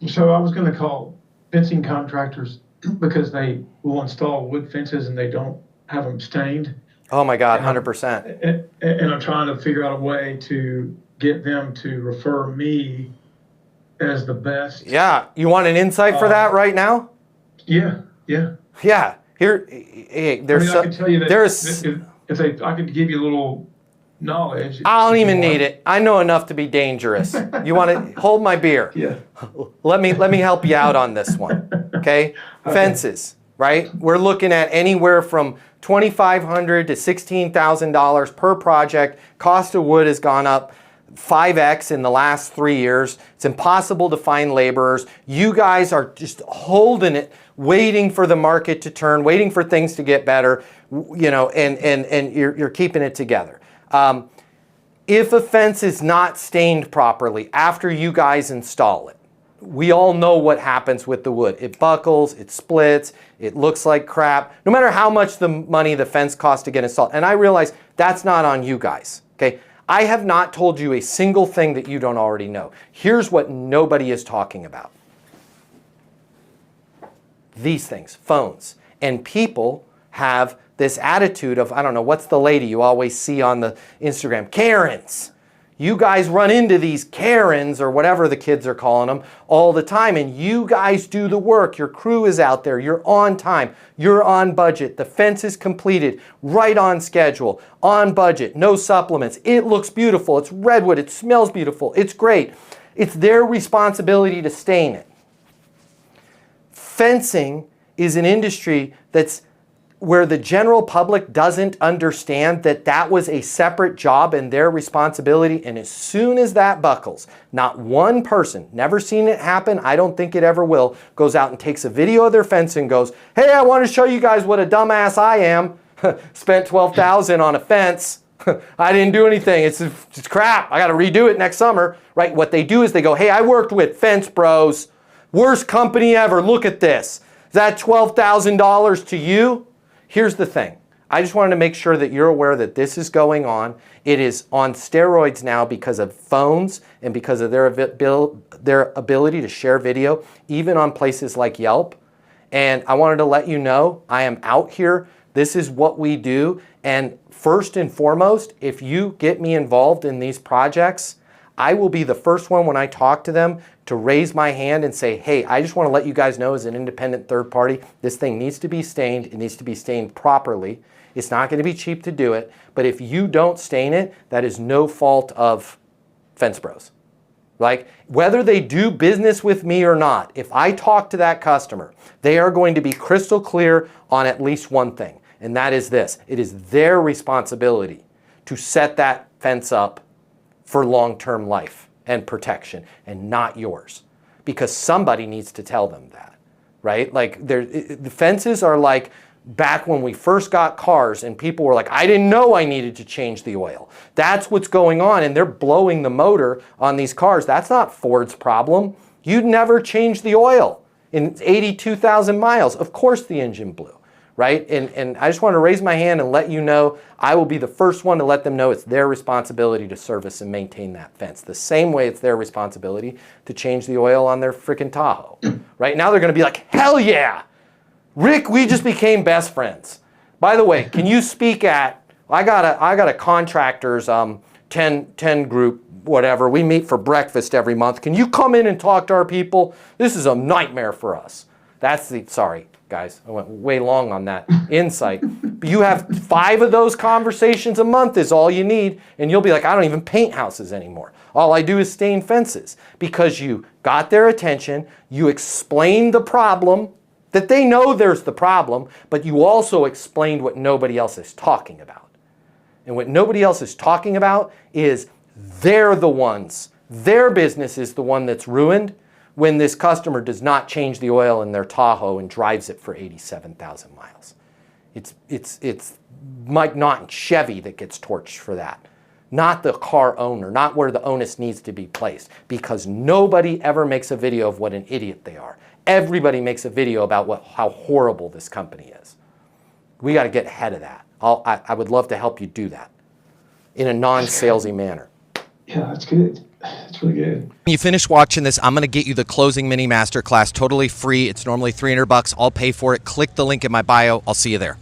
So I was going to call fencing contractors because they will install wood fences and they don't have them stained. Oh my God, And I'm 100%. and I'm trying to figure out a way to get them to refer me as the best. Yeah, you want an insight for that Uh, right now? yeah, yeah. Yeah, here, hey, I mean, I could tell you that there's, if they, I could give you a little knowledge I don't if you even need want. it. I know enough to be dangerous. You want to hold my beer? Yeah. Let me help you out on this one. Okay, Okay. fences, right? We're looking at anywhere from $2,500 to $16,000 per project. Cost of wood has gone up 5x in the last 3 years. It's impossible to find laborers. You guys are just holding it, waiting for the market to turn, waiting for things to get better, you know, and you're keeping it together. If a fence is not stained properly after you guys install it, we all know what happens with the wood. It buckles, it splits, it looks like crap, no matter how much the money the fence costs to get installed. And I realize that's not on you guys, okay? I have not told you a single thing that you don't already know. Here's what nobody is talking about. These things, phones. And people have this attitude of, I don't know, what's the lady you always see on the Instagram? Karens. You guys run into these Karens or whatever the kids are calling them all the time, and you guys do the work. Your crew is out there. You're on time. You're on budget. The fence is completed, right on schedule, on budget, no supplements. It looks beautiful. It's redwood. It smells beautiful. It's great. It's their responsibility to stain it. Fencing is an industry that's where the general public doesn't understand that that was a separate job and their responsibility. And as soon as that buckles, not one person, never seen it happen, I don't think it ever will, goes out and takes a video of their fence and goes, hey, I want to show you guys what a dumbass I am. Spent $12,000 on a fence. I didn't do anything. It's crap. I got to redo it next summer. Right? What they do is they go, hey, I worked with Fence Bros. Worst company ever. Look at this. Is that $12,000 to you? Here's the thing. I just wanted to make sure that you're aware that this is going on. It is on steroids now because of phones and because of their ability to share video, even on places like Yelp. And I wanted to let you know I am out here. This is what we do. And first and foremost, if you get me involved in these projects, I will be the first one when I talk to them to raise my hand and say, hey, I just want to let you guys know as an independent third party, this thing needs to be stained. It needs to be stained properly. It's not going to be cheap to do it. But if you don't stain it, that is no fault of Fence Bros. Like, whether they do business with me or not, if I talk to that customer, they are going to be crystal clear on at least one thing. And that is this. It is their responsibility to set that fence up for long-term life and protection, and not yours, because somebody needs to tell them that, right? Like, the fences are like back when we first got cars and people were like, I didn't know I needed to change the oil. That's what's going on, and they're blowing the motor on these cars. That's not Ford's problem. You'd never change the oil in 82,000 miles. Of course the engine blew. Right? And I just want to raise my hand and let you know I will be the first one to let them know it's their responsibility to service and maintain that fence. The same way it's their responsibility to change the oil on their freaking Tahoe. Right? Now they're going to be like, hell yeah! Rick, we just became best friends. By the way, can you speak at, I got a contractors 10 group, whatever. We meet for breakfast every month. Can you come in and talk to our people? This is a nightmare for us. That's the, sorry. Guys, I went way long on that insight. But you have 5 of those conversations a month is all you need, and you'll be like, I don't even paint houses anymore. All I do is stain fences, because you got their attention, you explained the problem, that they know there's the problem, but you also explained what nobody else is talking about. And what nobody else is talking about is they're the ones, their business is the one that's ruined when this customer does not change the oil in their Tahoe and drives it for 87,000 miles. It's Mike Naughton Chevy that gets torched for that, not the car owner, not where the onus needs to be placed, because nobody ever makes a video of what an idiot they are. Everybody makes a video about how horrible this company is. We got to get ahead of that. I would love to help you do that in a non-salesy manner. Yeah, that's good. It's really good. When you finish watching this, I'm going to get you the closing mini masterclass totally free. It's normally $300. I'll pay for it. Click the link in my bio. I'll see you there.